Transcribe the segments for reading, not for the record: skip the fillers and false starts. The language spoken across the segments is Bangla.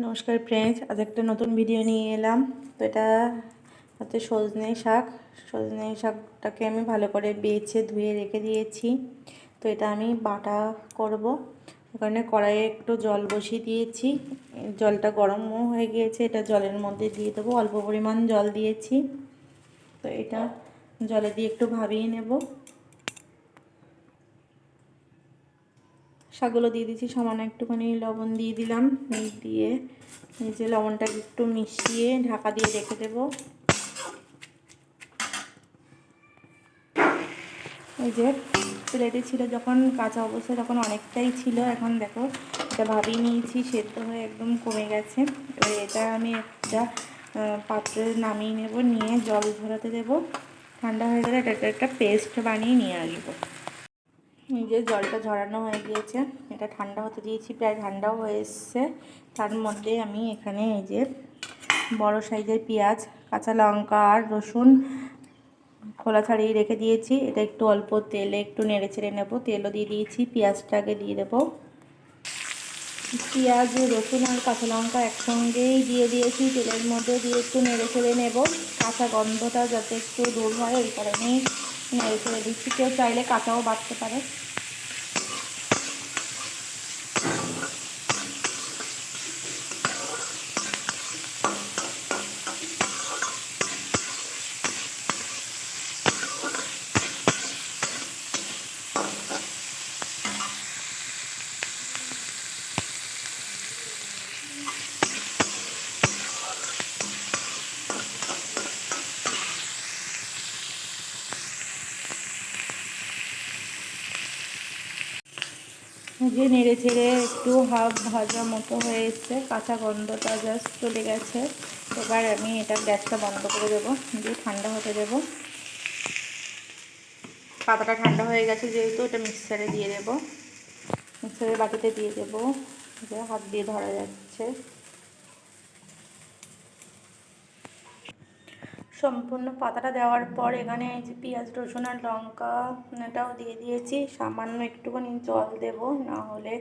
নমস্কার ফ্রেন্ডস, আজ একটা নতুন ভিডিও নিয়ে এলাম। তো এটা হচ্ছে সজনে শাকটাকে আমি ভালো করে বেছে ধুয়ে রেখে দিয়েছি। তো এটা আমি বাটা করব। এখানে কড়াইয়ে একটু জল বসিয়ে দিয়েছি, জলটা গরম হয়ে গিয়েছে। এটা জলের মধ্যে দিয়ে দেবো, অল্প পরিমাণ জল দিয়েছি। তো এটা জলে দিয়ে একটু ভাবিয়ে নেব। শাকগুলো দিয়ে দিচ্ছি, সামান্য একটুখানি লবণ দিয়ে দিলাম, দিয়ে এই যে লবণটাকে একটু মিশিয়ে ঢাকা দিয়ে রেখে দেব। এই যে প্লেটে ছিল যখন কাঁচা অবস্থায় তখন অনেকটাই ছিল, এখন দেখো এটা ভাবিয়ে নিয়েছি, সেদ্ধ হয়ে একদম কমে গেছে। এবার এটা আমি একটা পাত্রে নামিয়ে নেব, নিয়ে জল ঝরাতে দেব। ঠান্ডা হয়ে গেলে এটা একটা পেস্ট বানিয়ে নিয়ে আসবো। এই যে জলটা ঝরানো হয়ে গিয়েছে, এটা ঠান্ডা হতে দিয়েছি, প্রায় ঠান্ডাও হয়ে এসছে। তার মধ্যে আমি এখানে এই যে বড় সাইজের পেঁয়াজ, কাঁচা লঙ্কা আর রসুন খোলা ছাড়িয়ে রেখে দিয়েছি। এটা একটু অল্প তেলে একটু নেড়ে ছেড়ে নেবো। তেলও দিয়ে দিয়েছি, পেঁয়াজটাকে দিয়ে দেবো। পেঁয়াজ, রসুন আর কাঁচা লঙ্কা একসঙ্গেই দিয়ে দিয়েছি, তেলের মধ্যে দিয়ে একটু নেড়ে ছেড়ে নেব। কাঁচা গন্ধটা যাতে একটু দূর হয় ওই কারণেই নেড়ে ছেড়ে দিচ্ছি। কেউ চাইলে কাঁচাও বাটতে পারে। যে নেড়ে ছেড়ে একটু হাফ ভাজা মতো হয়ে এসছে, কাঁচা গন্ধটা জাস্ট চলে গেছে। এবার আমি এটা গ্যাসটা বন্ধ করে দেবো, দিয়ে ঠান্ডা হতে দেবো। পাতাটা ঠান্ডা হয়ে গেছে যেহেতু, এটা মিক্সারে দিয়ে দেবো, মিক্সারের বাটিতে দিয়ে দেবো। যে হাত দিয়ে ধরা যাচ্ছে। সম্পূর্ণ পাতাটা দেওয়ার পর এখানে এই যে পেঁয়াজ, রসুন আর লঙ্কা এটাও দিয়ে দিয়েছি। সামান্য একটুখানি জল দেব, না হলে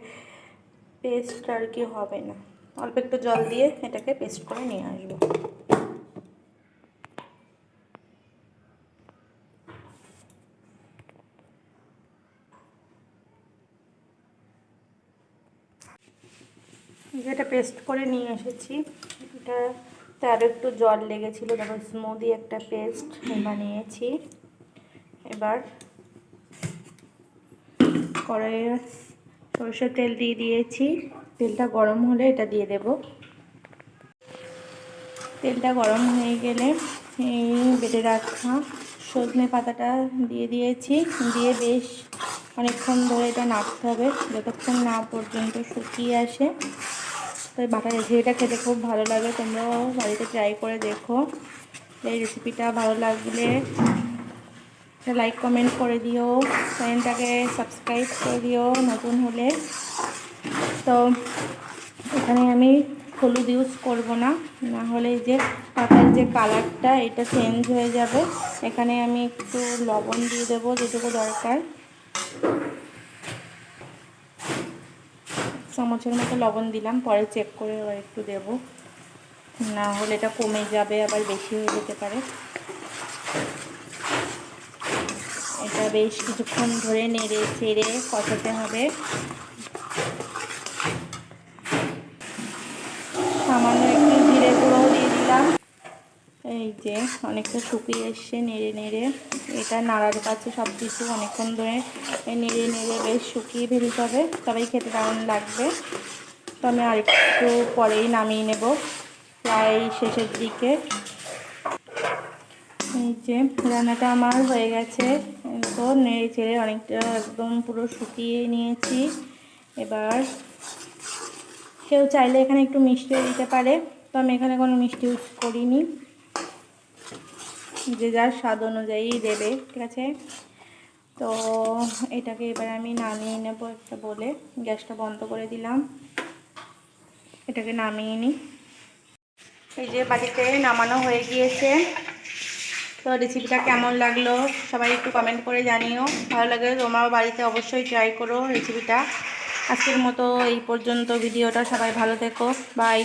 পেস্ট আর কি হবে না। অল্প একটু জল দিয়ে এটাকে পেস্ট করে নিয়ে আসবো। এটা পেস্ট করে নিয়ে এসেছি। এটাতে আরও একটু জল লেগেছিলো, দেখো স্মুদি একটা পেস্ট বানিয়েছি। এবার কড়াইয়ে সরষের তেল দিয়ে দিয়েছি, তেলটা গরম হলে এটা দিয়ে দেব। তেলটা গরম হয়ে গেলে এই বেটে রাখা সজনে পাতাটা দিয়ে দিয়েছি, দিয়ে বেশ অনেকক্ষণ ধরে এটা নাড়তে হবে যতক্ষণ না পর্যন্ত শুকিয়ে আসে। তো বাটা রেসিপিটা খেতে খুব ভালো লাগে, তোমরাও বাড়িতে ট্রাই করে দেখো। এই রেসিপিটা ভালো লাগলে লাইক কমেন্ট করে দিও, চ্যানেলটাকে সাবস্ক্রাইব করে দিও নতুন হলে। তো এখানে আমি হলুদ ইউজ করব না, না হলে যে পাতার যে কালারটা এটা চেঞ্জ হয়ে যাবে। এখানে আমি একটু লবণ দিয়ে দেবো যেটুকু দরকার, চামচের মতো লবণ দিলাম, পরে চেক করে আবার একটু দেব, না হলে এটা কমে যাবে, আবার বেশি হয়ে যেতে পারে। এটা বেশ কিছুক্ষণ ধরে নেড়ে চেড়ে কষাতে হবে। সামান্য একটু জিরে গুঁড়োও দিয়ে দিলাম। এই যে অনেকটা শুকিয়ে এসছে, নেড়ে নেড়ে এটা নাড়ার কাছে সব কিছু অনেকক্ষণ ধরে নেড়ে নেড়ে বেশ শুকিয়ে ফেলতে হবে, তবেই খেতে দারুণ লাগবে। তো আমি আরেকটু পরেই নামিয়ে নেব, প্রায় শেষের দিকে। এই যে রান্নাটা আমার হয়ে গেছে, তো নেড়ে চেড়ে অনেকটা একদম পুরো শুকিয়ে নিয়েছি। এবার কেউ চাইলে এখানে একটু মিষ্টিও দিতে পারে, তো আমি এখানে কোনো মিষ্টি ইউজ করিনি, যে যার স্বাদ অনুযায়ী দেবে, ঠিক আছে। তো এটাকে এবার আমি নামিয়ে নেব একটা বলে, গ্যাসটা বন্ধ করে দিলাম, এটাকে নামিয়ে নিই। এই যে বাটিতে নামানো হয়ে গিয়েছে। তো রেসিপিটা কেমন লাগলো সবাই একটু কমেন্ট করে জানিও, ভালো লাগলে তোমরাও বাড়িতে অবশ্যই ট্রাই করো রেসিপিটা। আজকের মতো এই পর্যন্ত ভিডিওটা। সবাই ভালো থেকো, বাই।